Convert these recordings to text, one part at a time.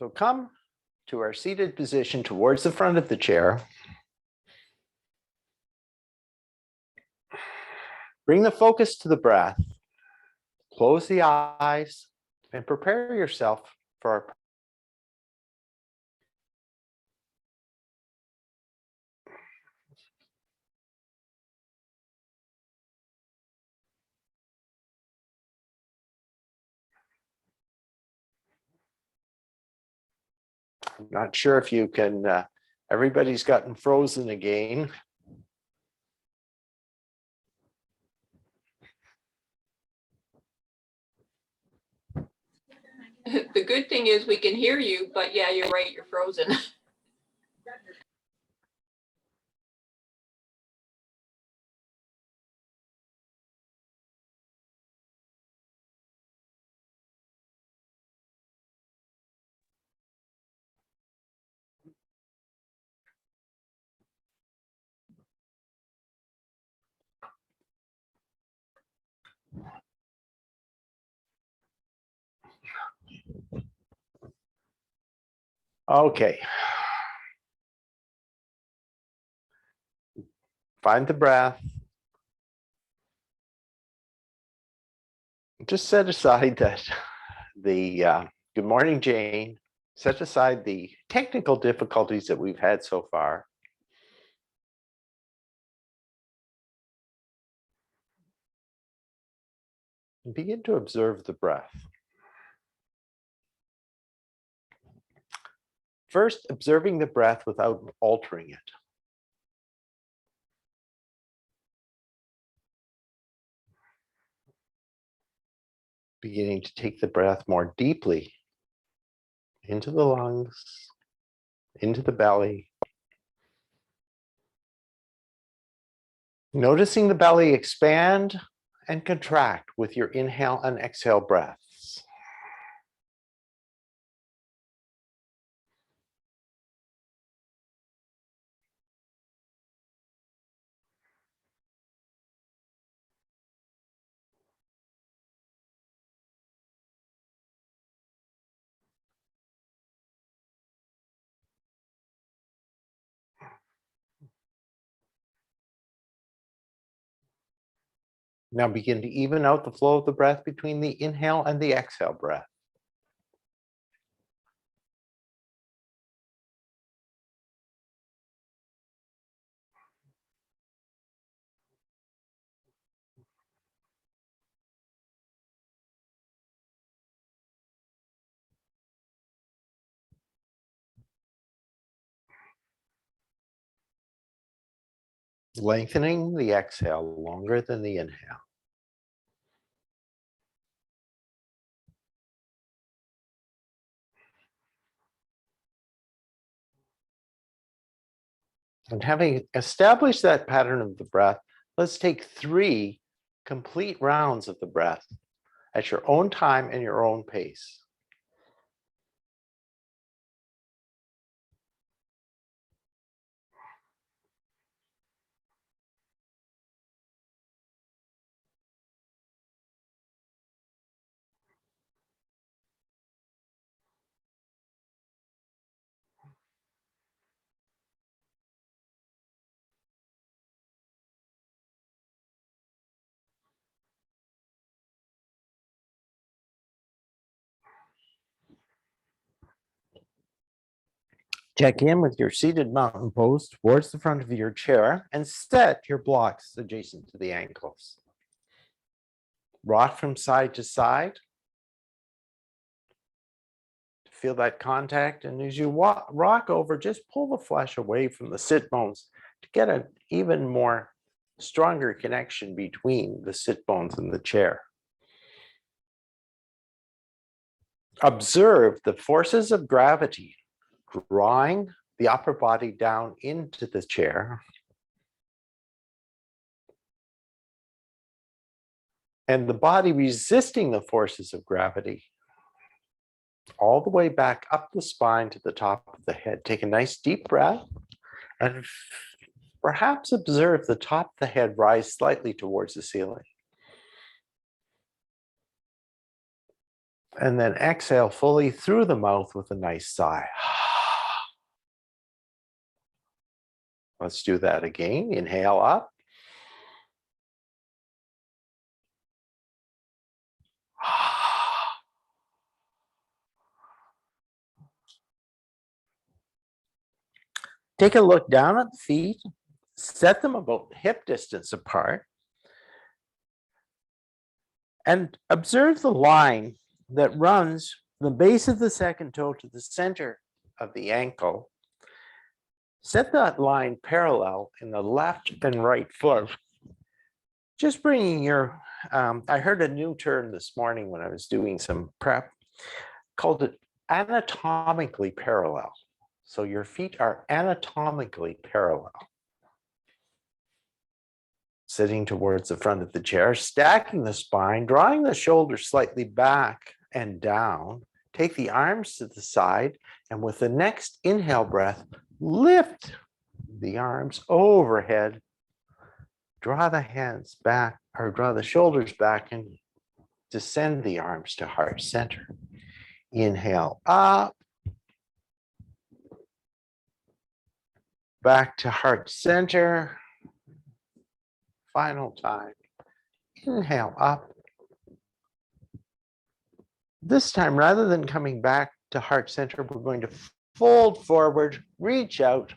So come to our seated position towards the front of the chair. Bring the focus to the breath. Close the eyes and prepare yourself for our I'm not sure if you can, everybody's gotten frozen again. The good thing is we can hear you, but yeah, you're right, you're frozen. Okay. Find the breath. Just set aside that good morning, Jane. Set aside the technical difficulties that we've had so far. And begin to observe the breath. First, observing the breath without altering it. Beginning to take the breath more deeply into the lungs, into the belly. Noticing the belly expand and contract with your inhale and exhale breaths. Now begin to even out the flow of the breath between the inhale and the exhale breath. Lengthening the exhale longer than the inhale. And having established that pattern of the breath, let's take 3 complete rounds of the breath at your own time and your own pace. Check in with your seated mountain pose towards the front of your chair and set your blocks adjacent to the ankles. Rock from side to side. Feel that contact, and as you rock over, just pull the flesh away from the sit bones to get an even more stronger connection between the sit bones and the chair. Observe the forces of gravity drawing the upper body down into the chair and the body resisting the forces of gravity all the way back up the spine to the top of the head. Take a nice deep breath and perhaps observe the top of the head rise slightly towards the ceiling. And then exhale fully through the mouth with a nice sigh. Let's do that again. Inhale up. Take a look down at the feet, set them about hip distance apart, and observe the line that runs from the base of the second toe to the center of the ankle. Set that line parallel in the left and right foot. Just bringing your, I heard a new term this morning when I was doing some prep, called it anatomically parallel. So your feet are anatomically parallel. Sitting towards the front of the chair, stacking the spine, drawing the shoulders slightly back and down. Take the arms to the side, and with the next inhale breath, lift the arms overhead. Draw the hands back, or draw the shoulders back, and descend the arms to heart center. Inhale up, back to heart center. Final time. Inhale up. This time, rather than coming back to heart center, we're going to fold forward, reach out,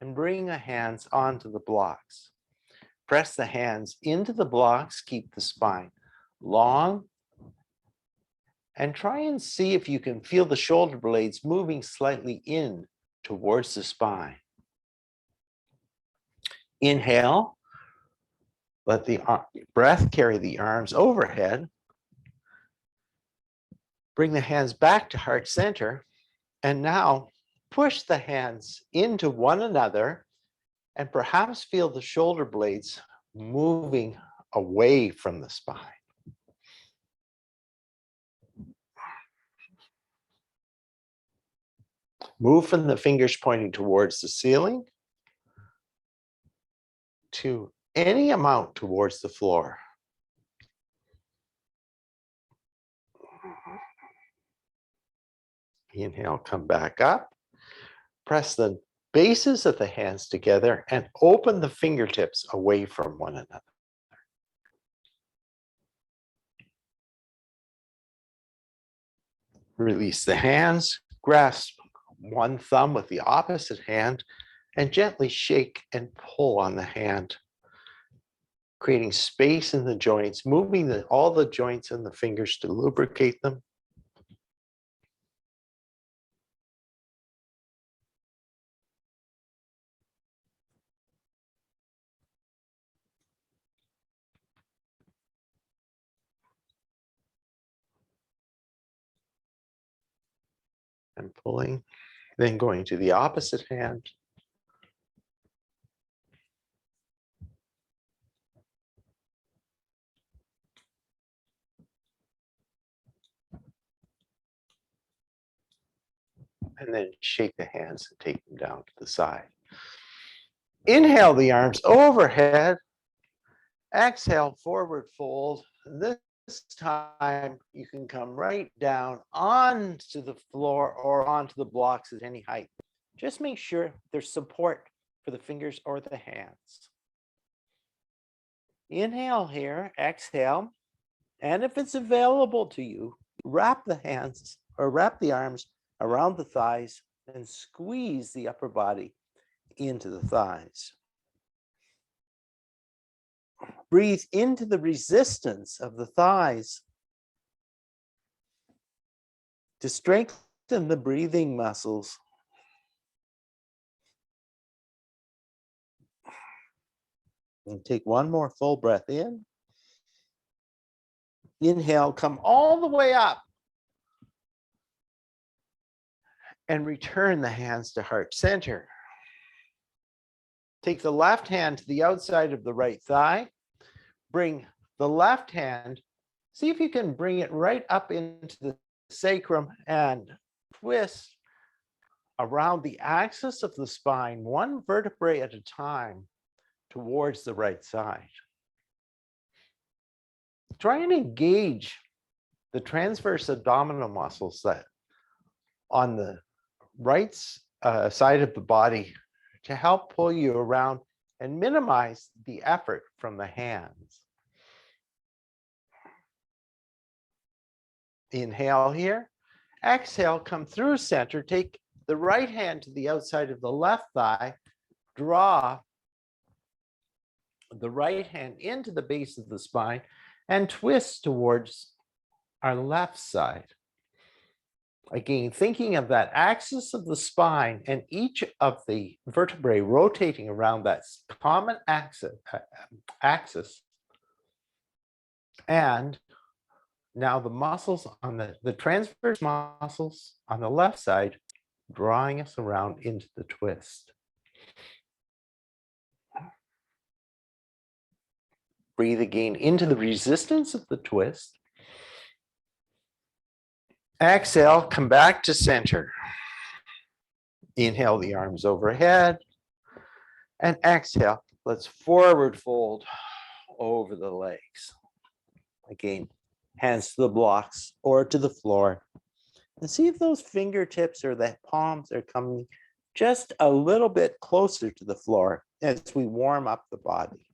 and bring the hands onto the blocks. Press the hands into the blocks, keep the spine long, and try and see if you can feel the shoulder blades moving slightly in towards the spine. Inhale, let the breath carry the arms overhead. Bring the hands back to heart center, and now push the hands into one another and perhaps feel the shoulder blades moving away from the spine. Move from the fingers pointing towards the ceiling to any amount towards the floor. Inhale, come back up. Press the bases of the hands together and open the fingertips away from one another. Release the hands, grasp one thumb with the opposite hand, and gently shake and pull on the hand, creating space in the joints, moving all the joints and the fingers to lubricate them. And pulling, then going to the opposite hand. And then shake the hands and take them down to the side. Inhale the arms overhead. Exhale, forward fold. This time you can come right down onto the floor or onto the blocks at any height. Just make sure there's support for the fingers or the hands. Inhale here, exhale. And if it's available to you, wrap the hands or wrap the arms around the thighs and squeeze the upper body into the thighs. Breathe into the resistance of the thighs to strengthen the breathing muscles. And take one more full breath in. Inhale, come all the way up. And return the hands to heart center. Take the left hand to the outside of the right thigh. Bring the left hand, see if you can bring it right up into the sacrum and twist around the axis of the spine, one vertebrae at a time, towards the right side. Try and engage the transverse abdominal muscles that on the right side of the body to help pull you around and minimize the effort from the hands. Inhale here. Exhale, come through center. Take the right hand to the outside of the left thigh. Draw the right hand into the base of the spine and twist towards our left side. Again, thinking of that axis of the spine and each of the vertebrae rotating around that common axis. And now the muscles on the transverse muscles on the left side, drawing us around into the twist. Breathe again into the resistance of the twist. Exhale, come back to center. Inhale the arms overhead. And exhale, let's forward fold over the legs. Again, hands to the blocks or to the floor. And see if those fingertips or the palms are coming just a little bit closer to the floor as we warm up the body.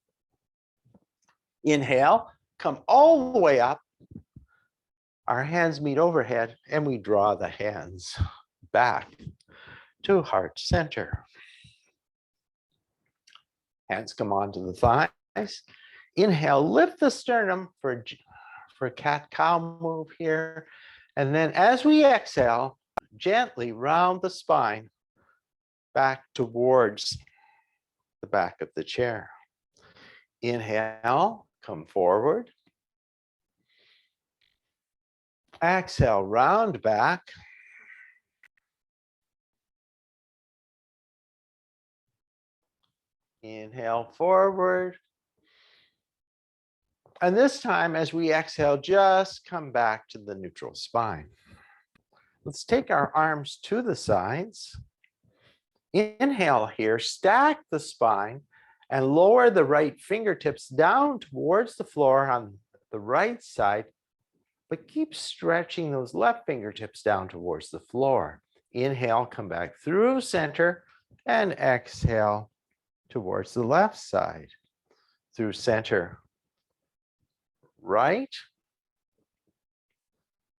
Inhale, come all the way up. Our hands meet overhead and we draw the hands back to heart center. Hands come onto the thighs. Inhale, lift the sternum for cat-cow move here. And then as we exhale, gently round the spine back towards the back of the chair. Inhale, come forward. Exhale, round back. Inhale forward. And this time, as we exhale, just come back to the neutral spine. Let's take our arms to the sides. Inhale here, stack the spine and lower the right fingertips down towards the floor on the right side, but keep stretching those left fingertips down towards the floor. Inhale, come back through center and exhale towards the left side. Through center, right,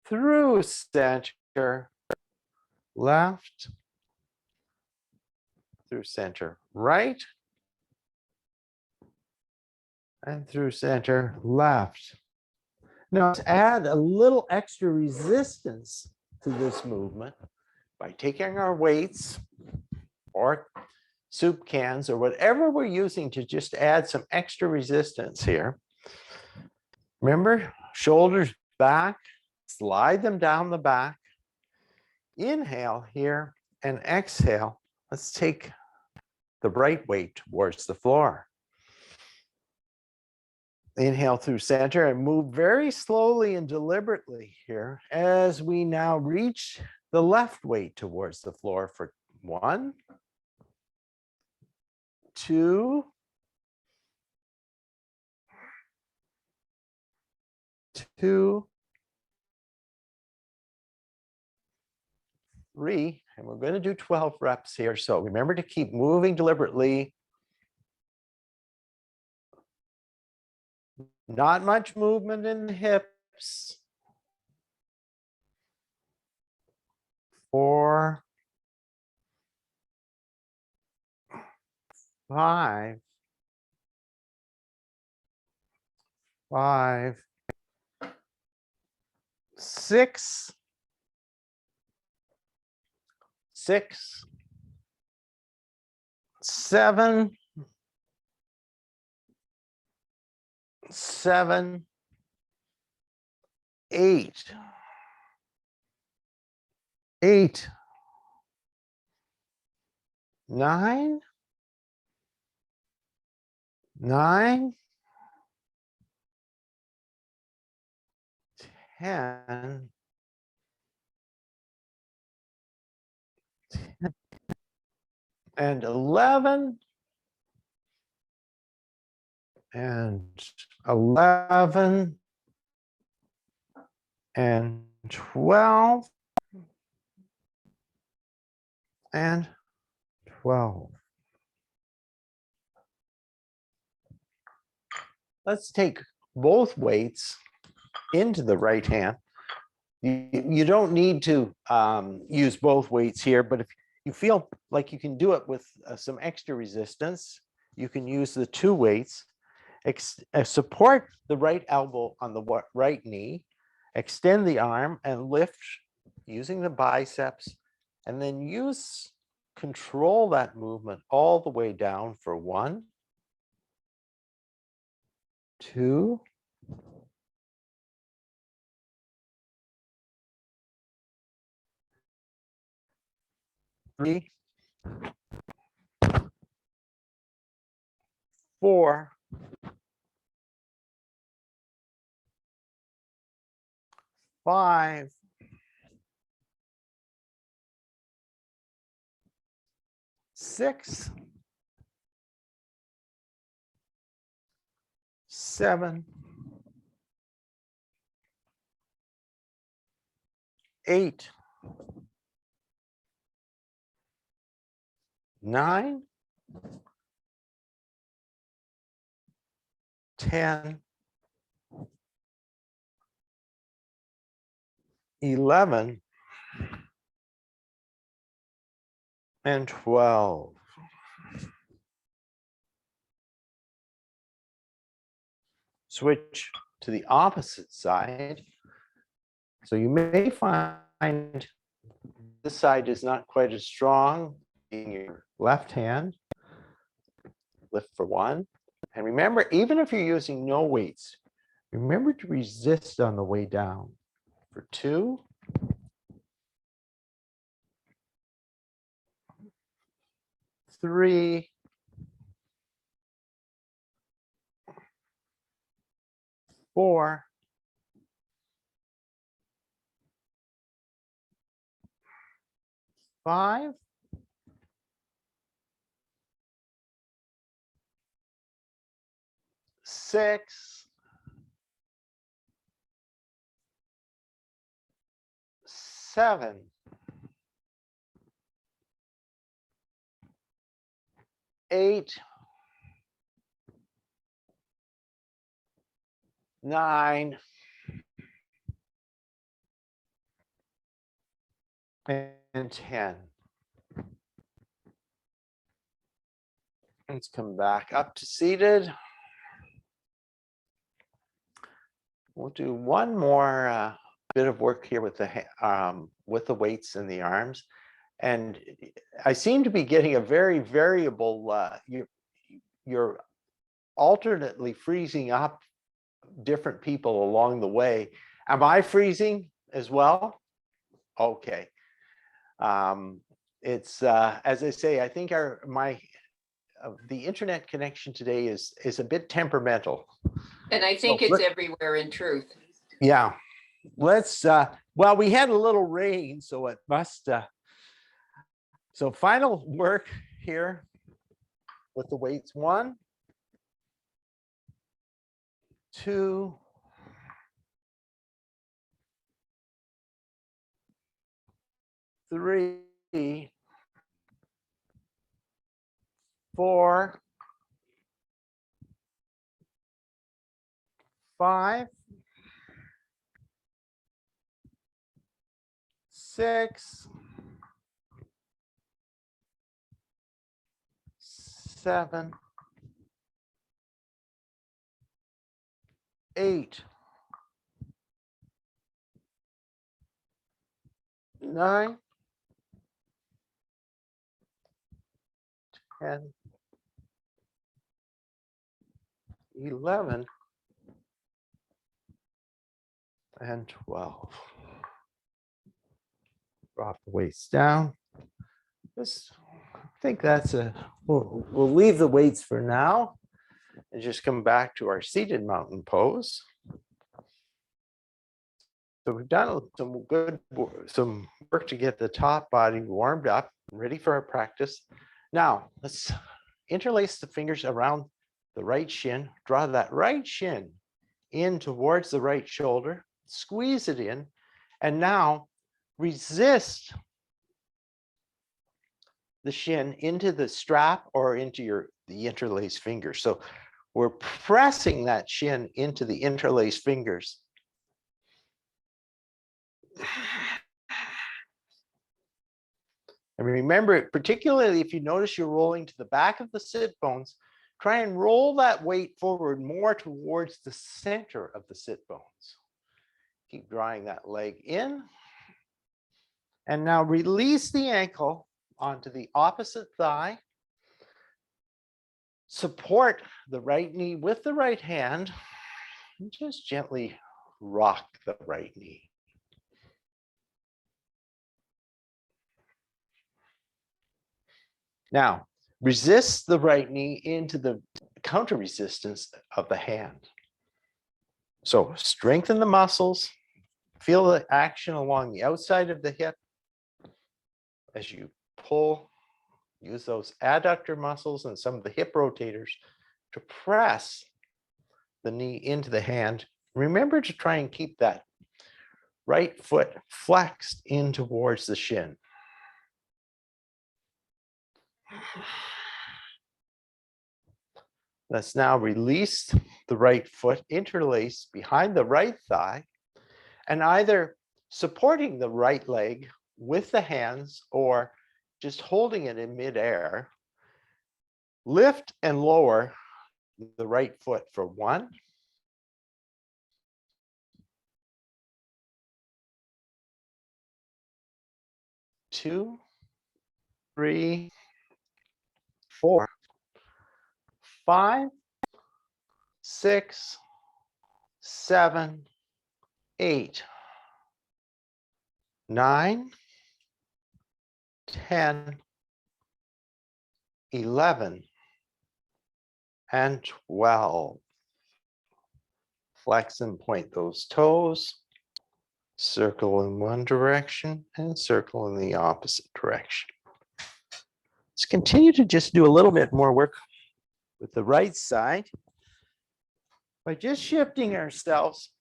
through center, left, through center, right, and through center, left. Now, to add a little extra resistance to this movement by taking our weights or soup cans or whatever we're using to just add some extra resistance here. Remember, shoulders back, slide them down the back. Inhale here and exhale. Let's take the right weight towards the floor. Inhale through center and move very slowly and deliberately here as we now reach the left weight towards the floor for 1, 2, 2, 3, and we're going to do 12 reps here. So remember to keep moving deliberately. Not much movement in the hips. 4, 5, 6, 7, 8, 9, 10, and 11, and 11, and 12 and 12. Let's take both weights into the right hand. You don't need to use both weights here, but if you feel like you can do it with some extra resistance, you can use the two weights. Support the right elbow on the right knee, extend the arm and lift using the biceps, and then control that movement all the way down for 1, 2, 3, 4, 5, 6, 7, 8, 9, 10, 11, and 12. Switch to the opposite side. So you may find this side is not quite as strong in your left hand. Lift for 1. And remember, even if you're using no weights, remember to resist on the way down for 2, 3, 4, 5, 6, 7, 8, 9, and 10. Let's come back up to seated. We'll do one more bit of work here with the weights and the arms. And I seem to be getting a very variable, you're alternately freezing up different people along the way. Am I freezing as well? Okay. It's as I say, I think the internet connection today is a bit temperamental. And I think it's everywhere in truth. Yeah. Let's well, we had a little rain, so it must so final work here with the weights. 1, 2, 3, 4, 5, 6, 7, 8, 9, 10, 11, and 12. Drop the weights down. I think that's we'll leave the weights for now and just come back to our seated mountain pose. So we've done some work to get the top body warmed up, ready for our practice. Now let's interlace the fingers around the right shin, draw that right shin in towards the right shoulder, squeeze it in, and now resist the shin into the strap or into the interlaced fingers. So we're pressing that shin into the interlaced fingers. And remember, particularly if you notice you're rolling to the back of the sit bones, try and roll that weight forward more towards the center of the sit bones. Keep drawing that leg in. And now release the ankle onto the opposite thigh. Support the right knee with the right hand. And just gently rock the right knee. Now, resist the right knee into the counter resistance of the hand. So strengthen the muscles, feel the action along the outside of the hip as you pull. Use those adductor muscles and some of the hip rotators to press the knee into the hand. Remember to try and keep that right foot flexed in towards the shin. Let's now release the right foot, interlace behind the right thigh, and either supporting the right leg with the hands or just holding it in midair, lift and lower the right foot for 1, 2, 3, 4, 5, 6, 7, 8, 9, 10, 11, and 12. Flex and point those toes. Circle in one direction and circle in the opposite direction. Let's continue to just do a little bit more work with the right side by just shifting ourselves.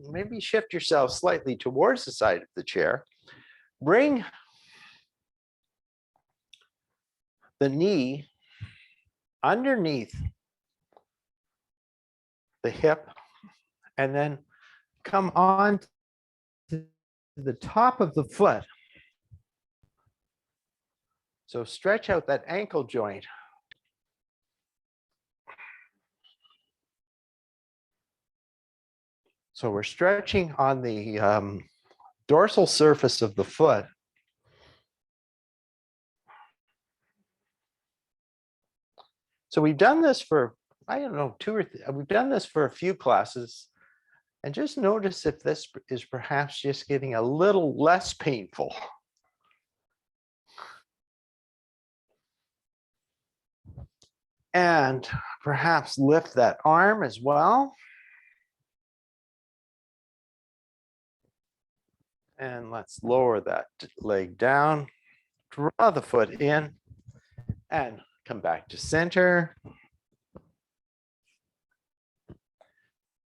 Maybe shift yourself slightly towards the side of the chair. Bring the knee underneath the hip and then come on to the top of the foot. So stretch out that ankle joint. So we're stretching on the dorsal surface of the foot. So we've done this for, I don't know, we've done this for a few classes. And just notice if this is perhaps just getting a little less painful. And perhaps lift that arm as well. And let's lower that leg down, draw the foot in, and come back to center.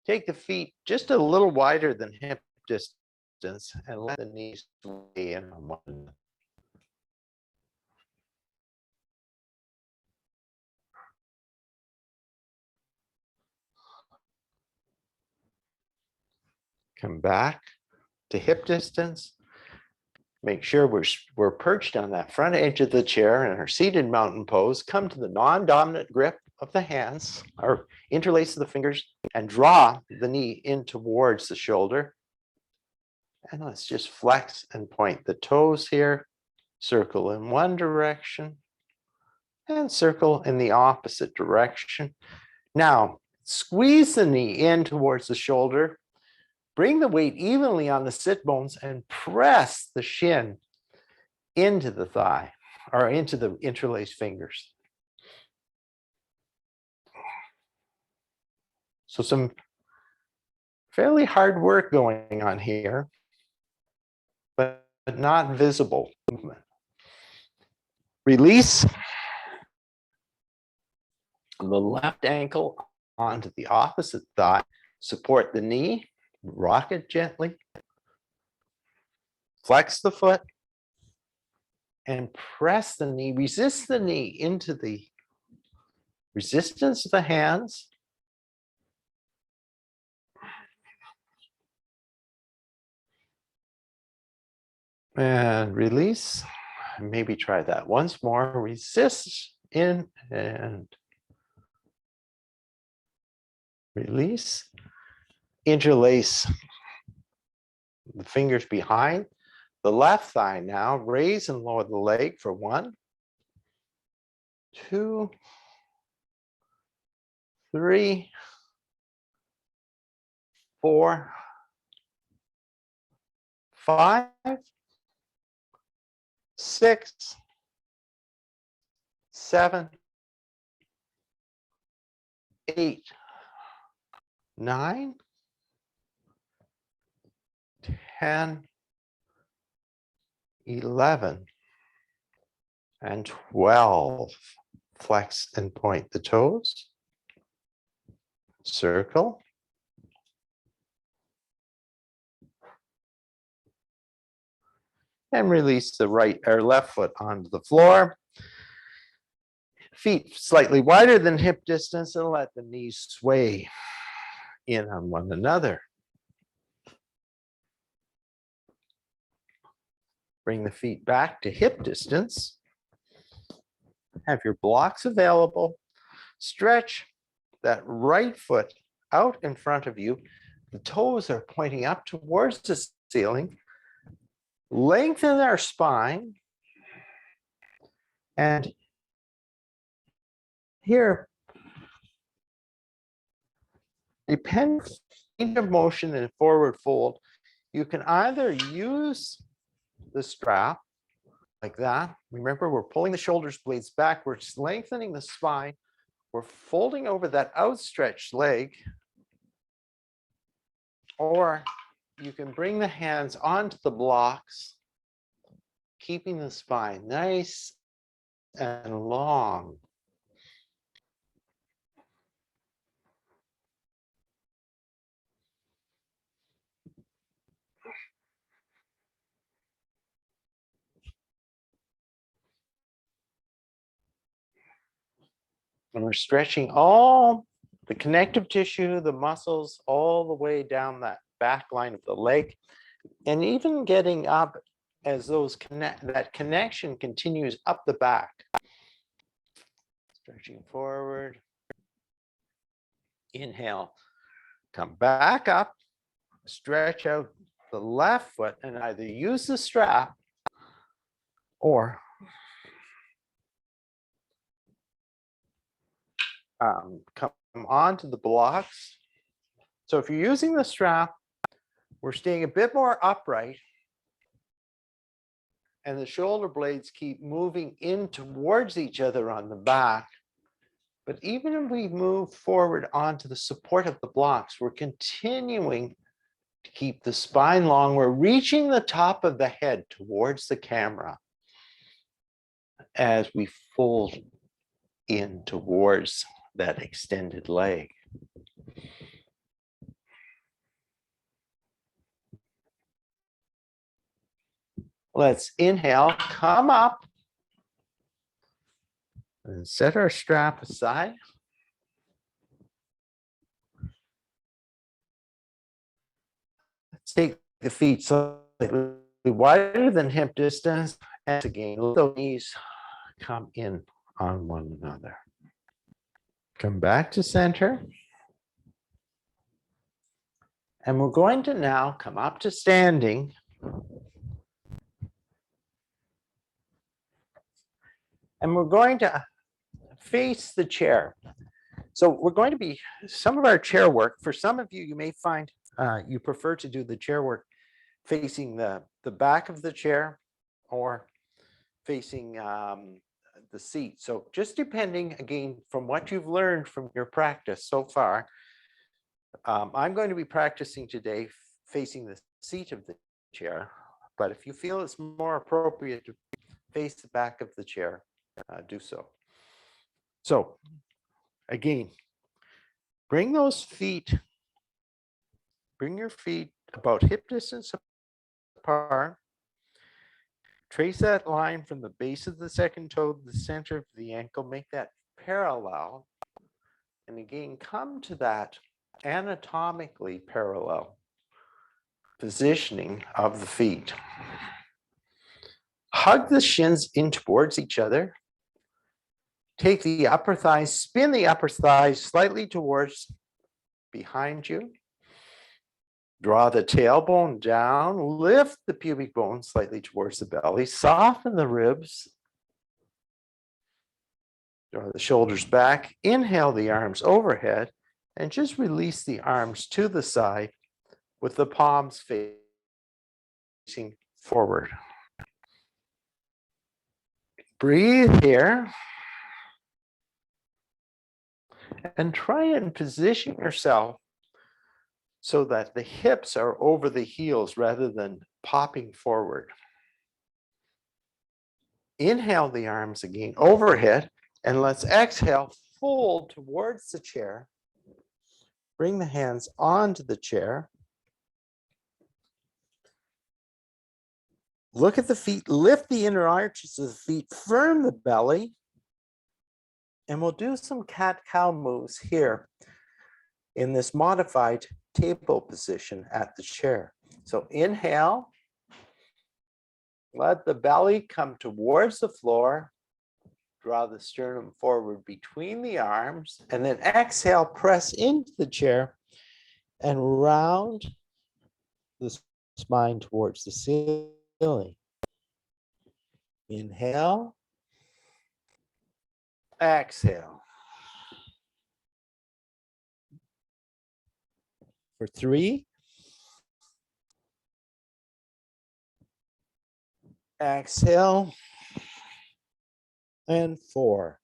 Take the feet just a little wider than hip distance and let the knees lay in on one. Come back to hip distance. Make sure we're perched on that front edge of the chair in our seated mountain pose. Come to the non-dominant grip of the hands or interlace the fingers and draw the knee in towards the shoulder. And let's just flex and point the toes here. Circle in one direction and circle in the opposite direction. Now, squeeze the knee in towards the shoulder. Bring the weight evenly on the sit bones and press the shin into the thigh or into the interlaced fingers. So some fairly hard work going on here, but not visible movement. Release the left ankle onto the opposite thigh. Support the knee rock it gently, flex the foot, and press the knee, resist the knee into the resistance of the hands. And release. Maybe try that once more. Resist in and release. Interlace the fingers behind the left thigh now. Raise and lower the leg for 1, 2, 3, 4, 5, 6, 7, 8, 9, 10, 11, and 12. Flex and point the toes. Circle. And release the right or left foot onto the floor. Feet slightly wider than hip distance, and let the knees sway in on one another. Bring the feet back to hip distance. Have your blocks available. Stretch that right foot out in front of you. The toes are pointing up towards the ceiling. Lengthen our spine. And here, depending on the motion and forward fold, you can either use the strap like that. Remember, we're pulling the shoulders blades back. We're lengthening the spine. We're folding over that outstretched leg. Or you can bring the hands onto the blocks, keeping the spine nice and long. And we're stretching all the connective tissue, the muscles, all the way down that back line of the leg, and even getting up as that connection continues up the back. Stretching forward. Inhale, come back up, stretch out the left foot, and either use the strap or come onto the blocks. So if you're using the strap, we're staying a bit more upright, and the shoulder blades keep moving in towards each other on the back. But even if we move forward onto the support of the blocks, we're continuing to keep the spine long. We're reaching the top of the head towards the camera as we fold in towards that extended leg. Let's inhale, come up, and set our strap aside. Let's take the feet slightly wider than hip distance, and again, let the knees come in on one another. Come back to center. And we're going to now come up to standing. And we're going to face the chair. So we're going to be, some of our chair work, for some of you, you may find you prefer to do the chair work facing the back of the chair or facing the seat. So just depending, again, from what you've learned from your practice so far, I'm going to be practicing today facing the seat of the chair, but if you feel it's more appropriate to face the back of the chair, do so. So again, bring those feet Bring your feet about hip distance apart. Trace that line from the base of the second toe to the center of the ankle. Make that parallel. And again, come to that anatomically parallel positioning of the feet. Hug the shins in towards each other. Take the upper thighs, spin the upper thighs slightly towards behind you. Draw the tailbone down, lift the pubic bone slightly towards the belly, soften the ribs. Draw the shoulders back, inhale the arms overhead, and just release the arms to the side with the palms facing forward. Breathe here. And try and position yourself so that the hips are over the heels rather than popping forward. Inhale the arms again overhead, and let's exhale, fold towards the chair. Bring the hands onto the chair. Look at the feet, lift the inner arches of the feet, firm the belly, and we'll do some cat-cow moves here in this modified table position at the chair. So inhale, let the belly come towards the floor, draw the sternum forward between the arms, and then exhale, press into the chair and round the spine towards the ceiling. Inhale, exhale. For 3, exhale, and 4.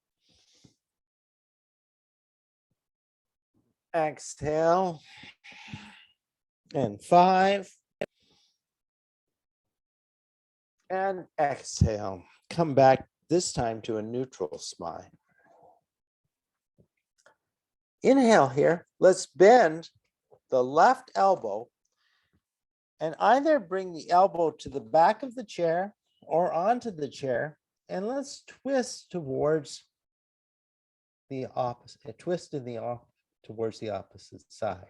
Exhale, and 5. And exhale. Come back this time to a neutral spine. Inhale here. Let's bend the left elbow and either bring the elbow to the back of the chair or onto the chair, and let's twist towards the opposite, towards the opposite side.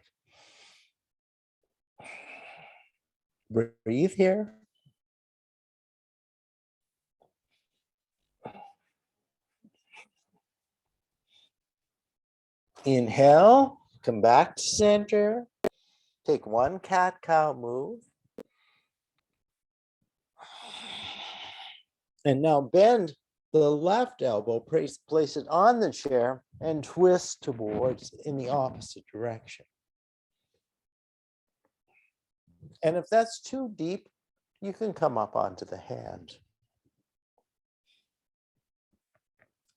Breathe here. Inhale, come back to center. Take one cat-cow move. And now bend the left elbow, place it on the chair and twist towards in the opposite direction. And if that's too deep, you can come up onto the hand.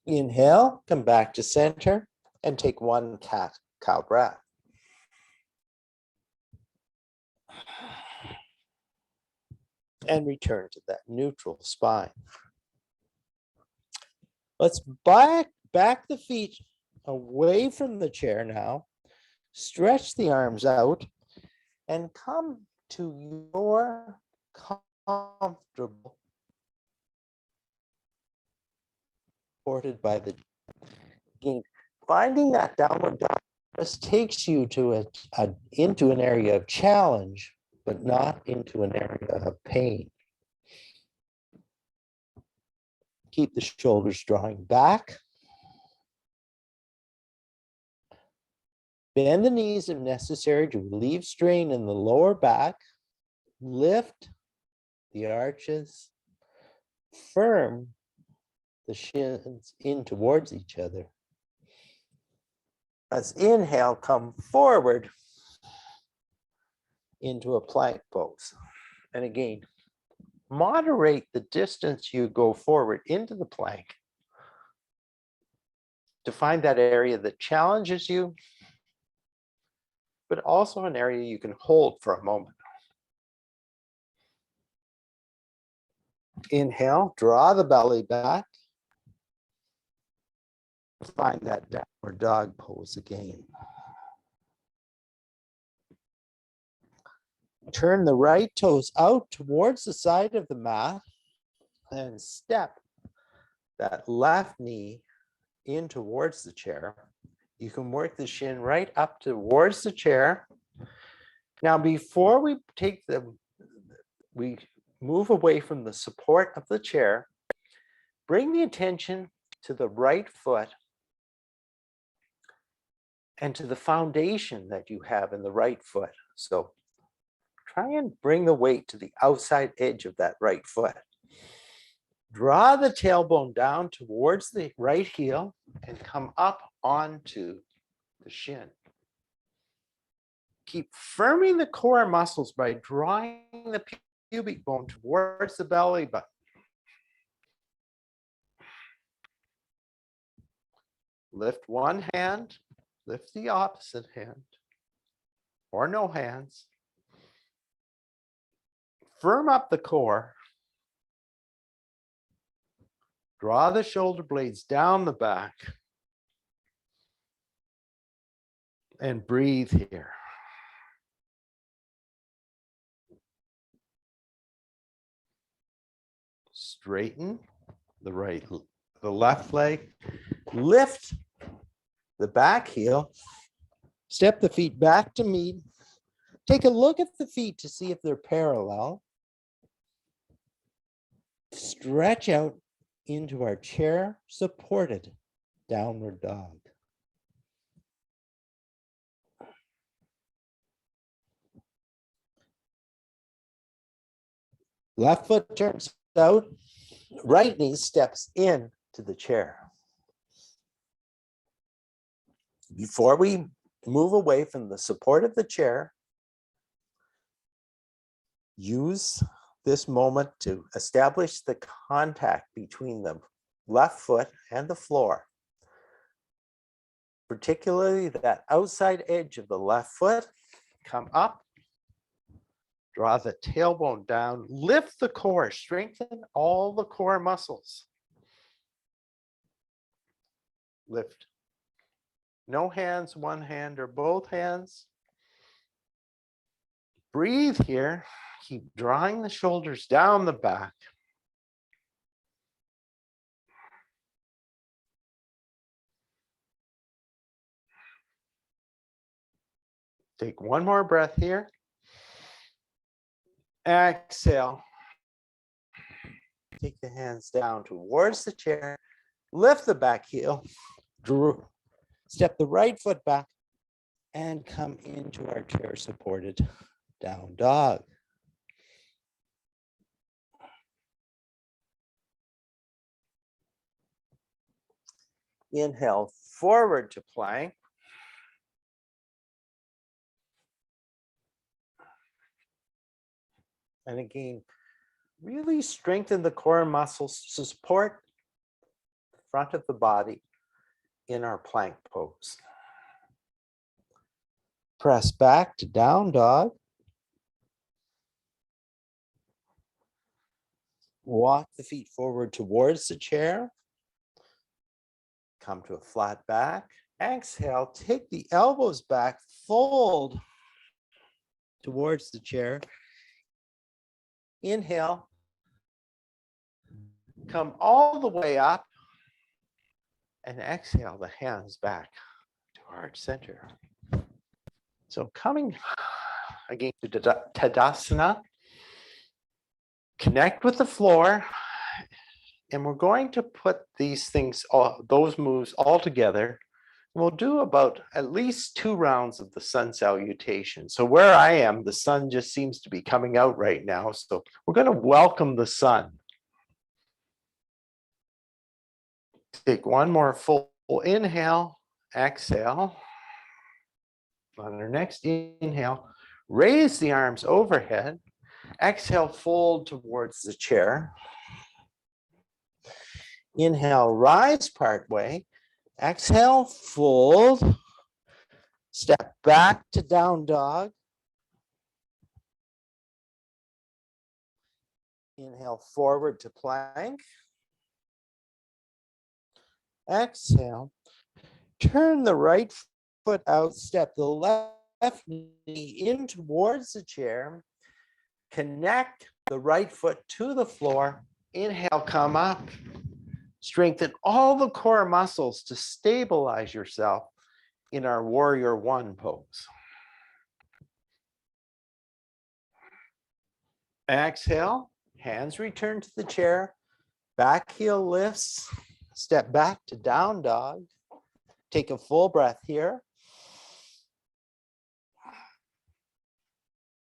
Inhale, come back to center and take one cat-cow breath. And return to that neutral spine. Let's back the feet away from the chair now. Stretch the arms out and come to your comfortable, supported by the gain. Finding that downward dog just takes you to into an area of challenge, but not into an area of pain. Keep the shoulders drawing back. Bend the knees if necessary to relieve strain in the lower back. Lift the arches. Firm the shins in towards each other. Let's inhale, come forward into a plank pose. And again, moderate the distance you go forward into the plank to find that area that challenges you, but also an area you can hold for a moment. Inhale, draw the belly back. Find that downward dog pose again. Turn the right toes out towards the side of the mat and step that left knee in towards the chair. You can work the shin right up towards the chair. Now, before we move away from the support of the chair, bring the attention to the right foot and to the foundation that you have in the right foot. So try and bring the weight to the outside edge of that right foot. Draw the tailbone down towards the right heel and come up onto the shin. Keep firming the core muscles by drawing the pubic bone towards the belly button. Lift one hand, lift the opposite hand, or no hands. Firm up the core. Draw the shoulder blades down the back. And breathe here. Straighten the left leg. Lift the back heel. Step the feet back to meet. Take a look at the feet to see if they're parallel. Stretch out into our chair supported downward dog. Left foot turns out, right knee steps in to the chair. Before we move away from the support of the chair, use this moment to establish the contact between the left foot and the floor, particularly that outside edge of the left foot. Come up, draw the tailbone down, lift the core, strengthen all the core muscles. Lift. No hands, one hand or both hands. Breathe here. Keep drawing the shoulders down the back. Take one more breath here. Exhale. Take the hands down towards the chair. Lift the back heel. Step the right foot back and come into our chair supported down dog. Inhale forward to plank. And again, really strengthen the core muscles to support the front of the body in our plank pose. Press back to down dog. Walk the feet forward towards the chair. Come to a flat back. Exhale, take the elbows back, fold towards the chair. Inhale, come all the way up, and exhale the hands back to heart center. So coming again to Tadasana, connect with the floor, and we're going to put these things, those moves all together. We'll do about at least 2 rounds of the sun salutation. So where I am, the sun just seems to be coming out right now. So we're going to welcome the sun. Take one more full inhale, exhale. On our next inhale, raise the arms overhead. Exhale, fold towards the chair. Inhale, rise part way. Exhale, fold. Step back to down dog. Inhale forward to plank. Exhale. Turn the right foot out, step the left knee in towards the chair. Connect the right foot to the floor. Inhale, come up. Strengthen all the core muscles to stabilize yourself in our warrior one pose. Exhale, hands return to the chair. Back heel lifts. Step back to down dog. Take a full breath here.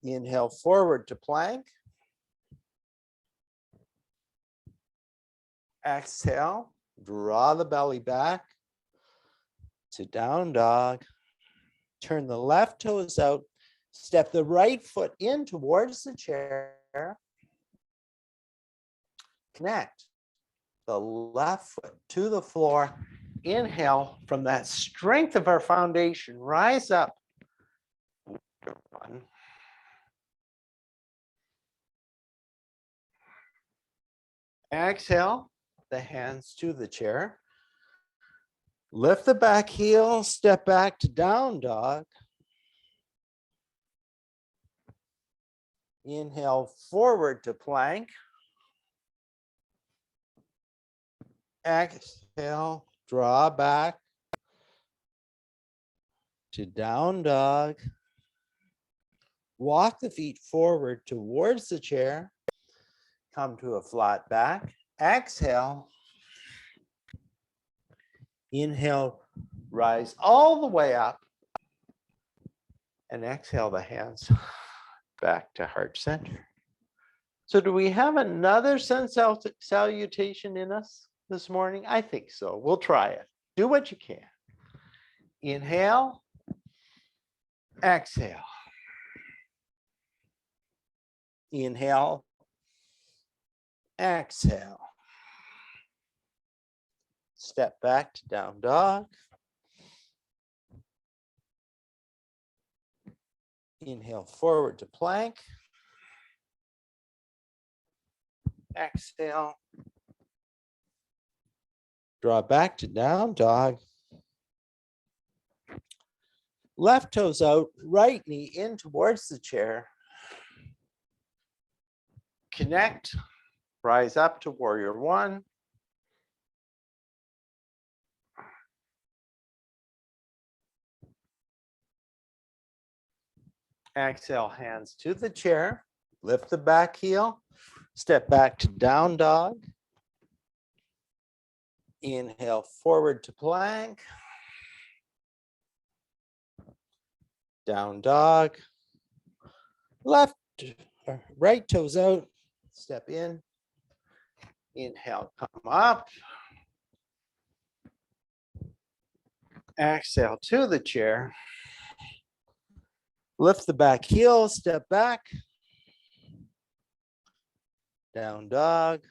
Inhale forward to plank. Exhale, draw the belly back to down dog. Turn the left toes out. Step the right foot in towards the chair. Connect the left foot to the floor. Inhale from that strength of our foundation. Rise up. One. Exhale, the hands to the chair. Lift the back heel, step back to down dog. Inhale forward to plank. Exhale, draw back to down dog. Walk the feet forward towards the chair. Come to a flat back. Exhale. Inhale, rise all the way up. And exhale the hands back to heart center. So do we have another sun salutation in us this morning? I think so. We'll try it. Do what you can. Inhale. Exhale. Inhale. Exhale. Step back to down dog. Inhale forward to plank. Exhale. Draw back to down dog. Left toes out, right knee in towards the chair. Connect, rise up to warrior one. Exhale, hands to the chair. Lift the back heel. Step back to down dog. Inhale forward to plank. Down dog. Left, right toes out. Step in. Inhale, come up. Exhale to the chair. Lift the back heel, step back. Down dog.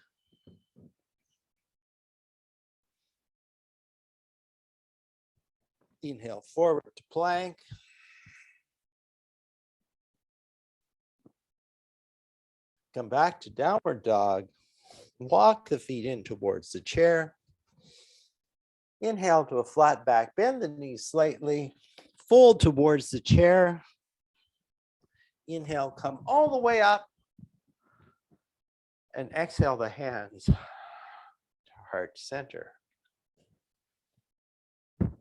Inhale forward to plank. Come back to downward dog. Walk the feet in towards the chair. Inhale to a flat back, bend the knees slightly, fold towards the chair. Inhale, come all the way up. And exhale the hands to heart center. Let's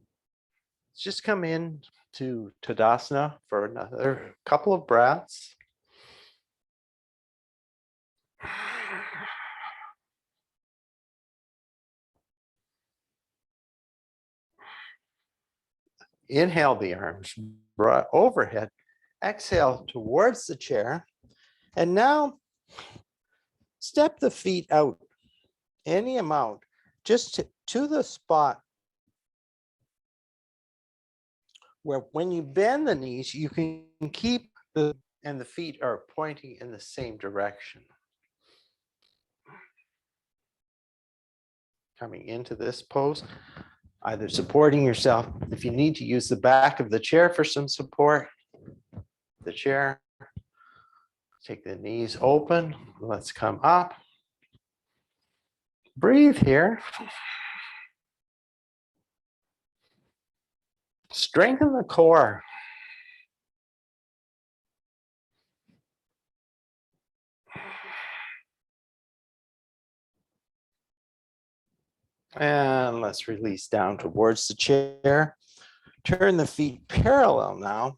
just come in to Tadasana for another couple of breaths. Inhale the arms overhead. Exhale towards the chair. And now step the feet out any amount, just to the spot where when you bend the knees, you can keep the feet are pointing in the same direction. Coming into this pose, either supporting yourself. If you need to use the back of the chair for some support, the chair. Take the knees open. Let's come up. Breathe here. Strengthen the core. And let's release down towards the chair. Turn the feet parallel now.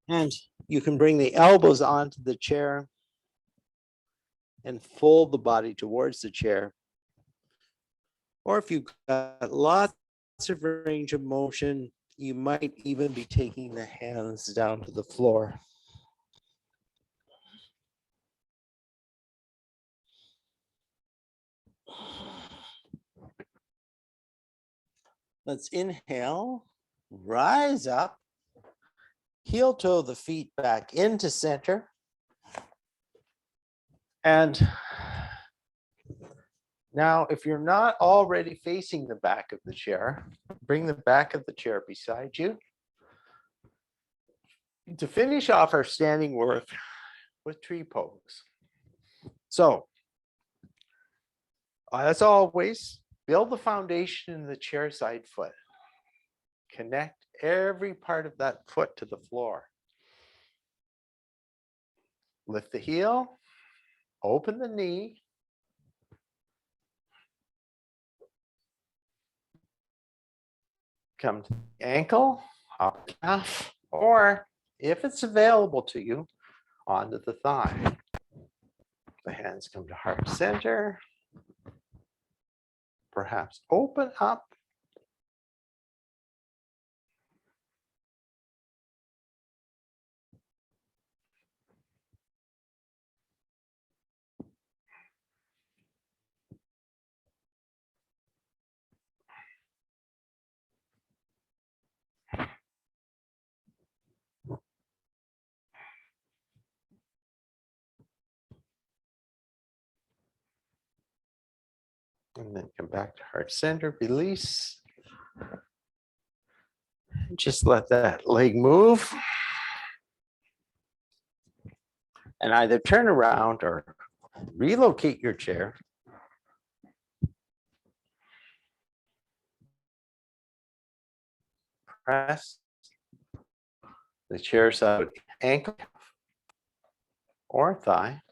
And you can bring the elbows onto the chair and fold the body towards the chair. Or if you've got lots of range of motion, you might even be taking the hands down to the floor. Let's inhale, rise up, heel toe the feet back into center. And now, if you're not already facing the back of the chair, bring the back of the chair beside you. To finish off our standing work with tree pose. So, as always, build the foundation in the chair side foot. Connect every part of that foot to the floor. Lift the heel, open the knee. Come to the ankle, upper calf, or if it's available to you, onto the thigh. The hands come to heart center. Perhaps open up. And then come back to heart center, release. Just let that leg move. And either turn around or relocate your chair. Press the chair side ankle or thigh.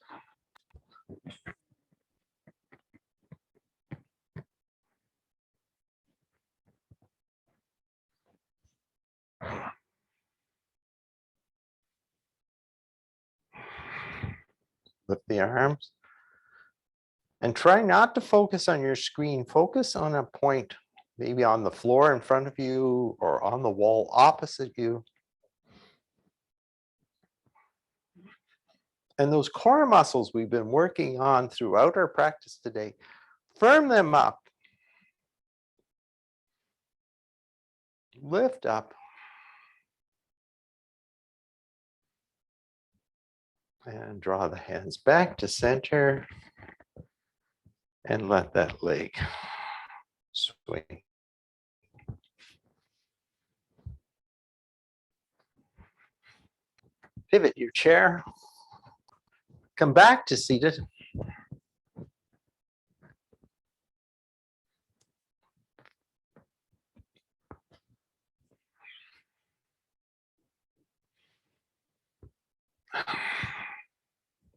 Lift the arms. And try not to focus on your screen. Focus on a point, maybe on the floor in front of you or on the wall opposite you. And those core muscles we've been working on throughout our practice today, firm them up. Lift up. And draw the hands back to center. And let that leg swing. Pivot your chair. Come back to seated.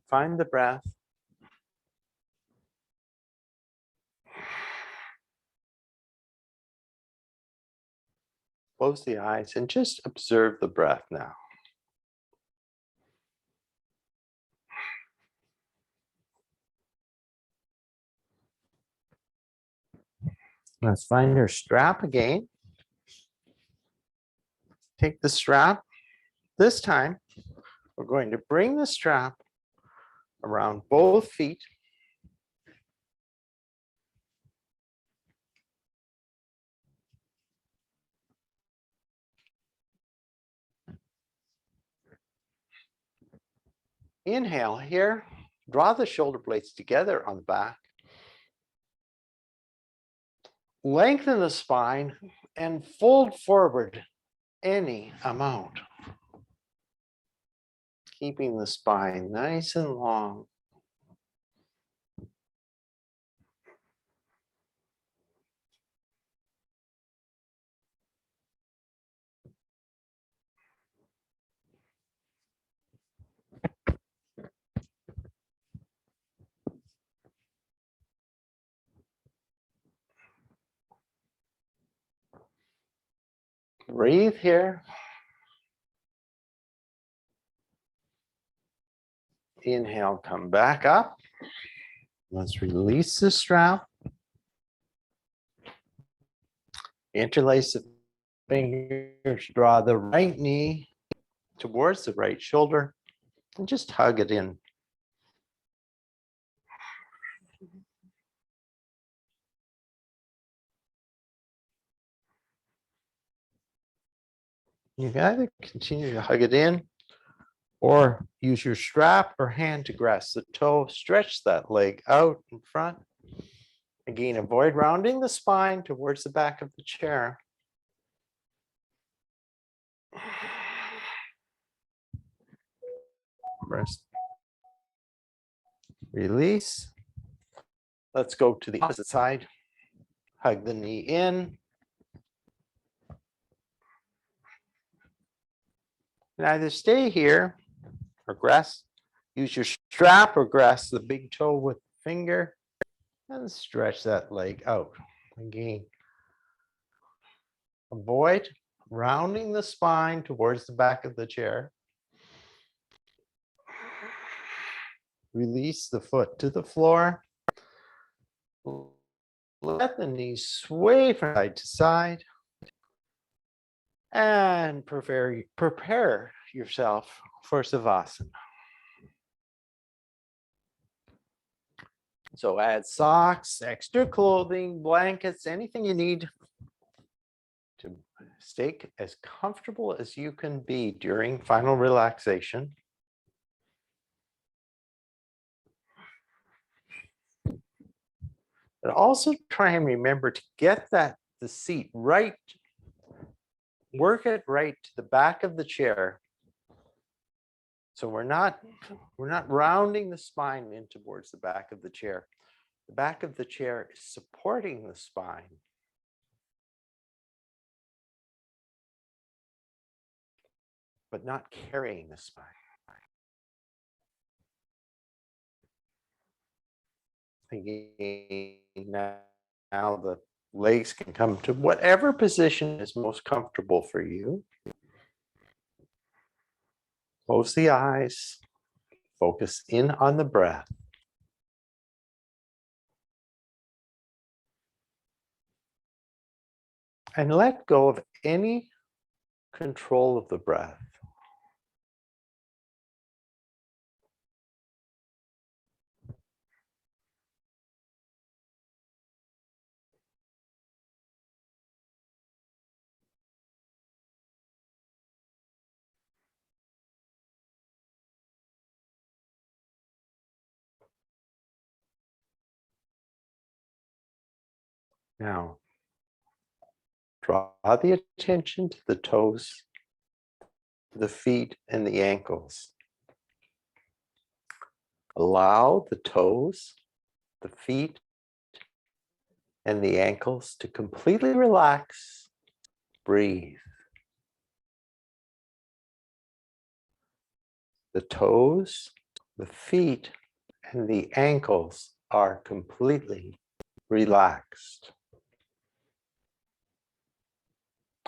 Find the breath. Close the eyes and just observe the breath now. Let's find our strap again. Take the strap. This time, we're going to bring the strap around both feet. Inhale here. Draw the shoulder blades together on the back. Lengthen the spine and fold forward any amount. Keeping the spine nice and long. Breathe here. Inhale, come back up. Let's release the strap. Interlace the fingers, draw the right knee towards the right shoulder, and just hug it in. You can either continue to hug it in or use your strap or hand to grasp the toe, stretch that leg out in front. Again, avoid rounding the spine towards the back of the chair. Rest. Release. Let's go to the opposite side. Hug the knee in. And either stay here or grasp, use your strap or grasp the big toe with the finger and stretch that leg out. Again, avoid rounding the spine towards the back of the chair. Release the foot to the floor. Let the knees sway from side to side. And prepare yourself for Savasana. So add socks, extra clothing, blankets, anything you need to stay as comfortable as you can be during final relaxation. But also try and remember to get the seat right, work it right to the back of the chair. So we're not rounding the spine in towards the back of the chair. The back of the chair is supporting the spine. But not carrying the spine. Again, now the legs can come to whatever position is most comfortable for you. Close the eyes, focus in on the breath. And let go of any control of the breath. Now, draw the attention to the toes, the feet, and the ankles. Allow the toes, the feet, and the ankles to completely relax. Breathe. The toes, the feet, and the ankles are completely relaxed.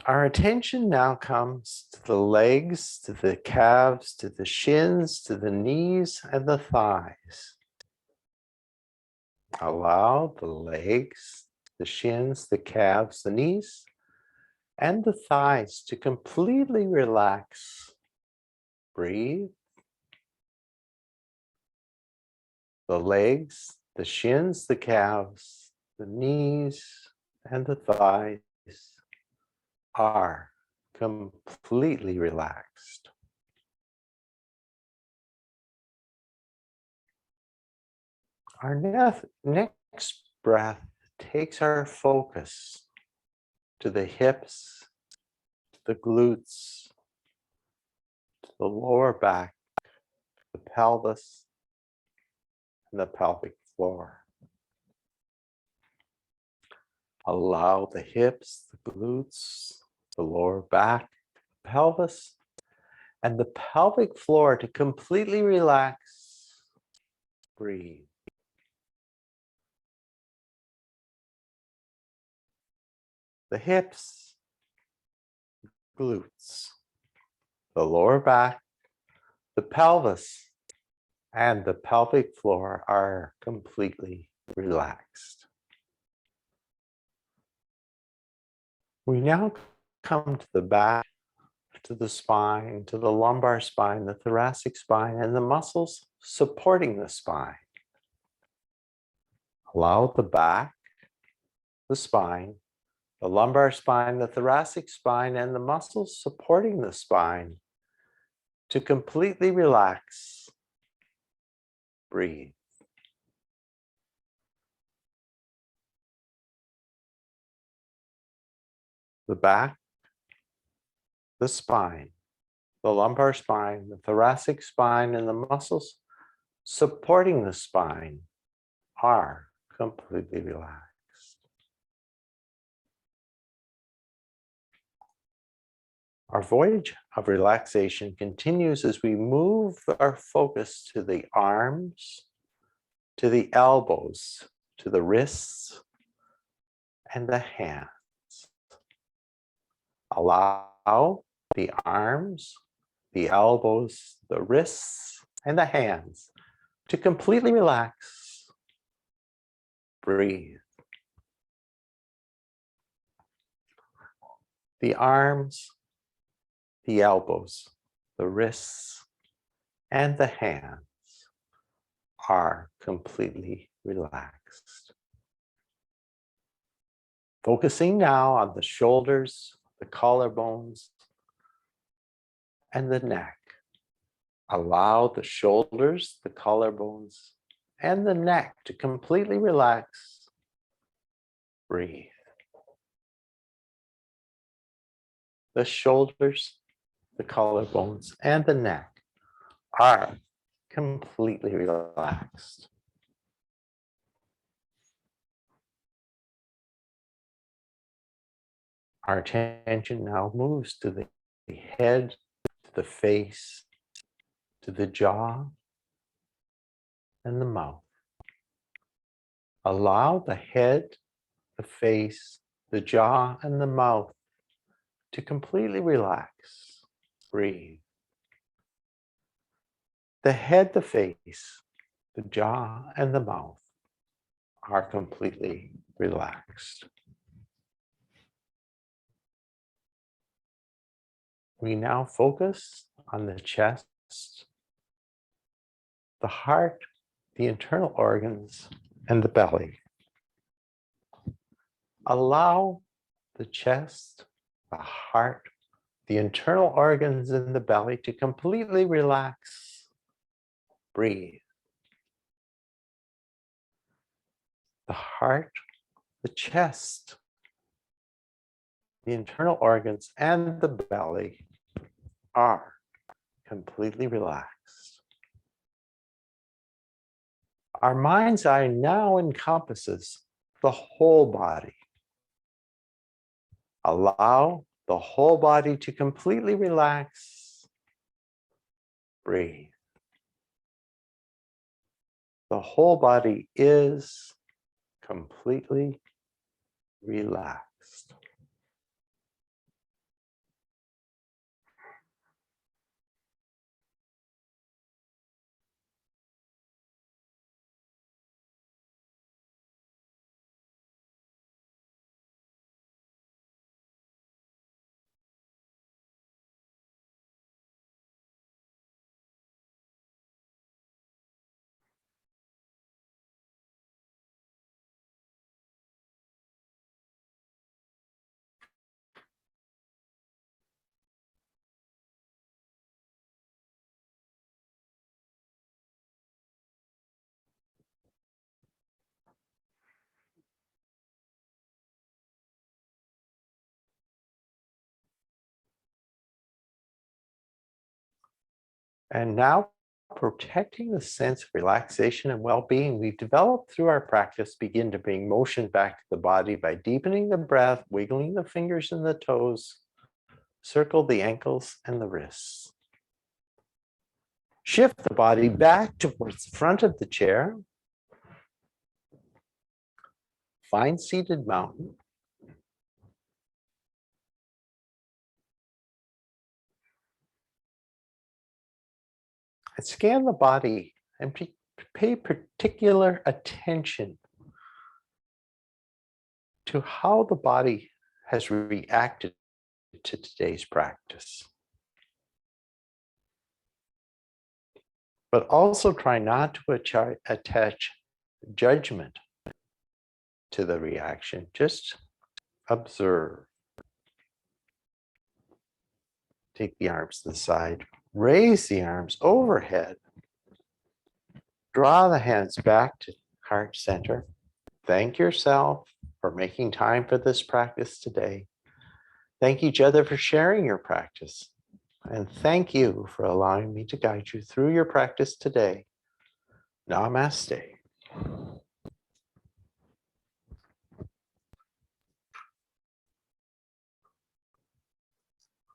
Our attention now comes to the legs, to the calves, to the shins, to the knees, and the thighs. Allow the legs, the shins, the calves, the knees, and the thighs to completely relax. Breathe. The legs, the shins, the calves, the knees, and the thighs are completely relaxed. Our next breath takes our focus to the hips, the glutes, the lower back, the pelvis, and the pelvic floor. Allow the hips, the glutes, the lower back, the pelvis, and the pelvic floor to completely relax. Breathe. The hips, glutes, the lower back, the pelvis, and the pelvic floor are completely relaxed. We now come to the back, to the spine, to the lumbar spine, the thoracic spine, and the muscles supporting the spine. Allow the back, the spine, the lumbar spine, the thoracic spine, and the muscles supporting the spine to completely relax. Breathe. The back, the spine, the lumbar spine, the thoracic spine, and the muscles supporting the spine are completely relaxed. Our voyage of relaxation continues as we move our focus to the arms, to the elbows, to the wrists, and the hands. Allow the arms, the elbows, the wrists, and the hands to completely relax. Breathe. The arms, the elbows, the wrists, and the hands are completely relaxed. Focusing now on the shoulders, the collarbones, and the neck. Allow the shoulders, the collarbones, and the neck to completely relax. Breathe. The shoulders, the collarbones, and the neck are completely relaxed. Our attention now moves to the head, to the face, to the jaw, and the mouth. Allow the head, the face, the jaw, and the mouth to completely relax. Breathe. The head, the face, the jaw, and the mouth are completely relaxed. We now focus on the chest, the heart, the internal organs, and the belly. Allow the chest, the heart, the internal organs, and the belly to completely relax. Breathe. The heart, the chest, the internal organs, and the belly are completely relaxed. Our mind's eye now encompasses the whole body. Allow the whole body to completely relax. Breathe. The whole body is completely relaxed. And now, protecting the sense of relaxation and well-being we've developed through our practice, begin to bring motion back to the body by deepening the breath, wiggling the fingers and the toes, circle the ankles and the wrists. Shift the body back towards the front of the chair. Find seated mountain. And scan the body and pay particular attention to how the body has reacted to today's practice. But also try not to attach judgment to the reaction. Just observe. Take the arms to the side. Raise the arms overhead. Draw the hands back to heart center. Thank yourself for making time for this practice today. Thank each other for sharing your practice. And thank you for allowing me to guide you through your practice today. Namaste.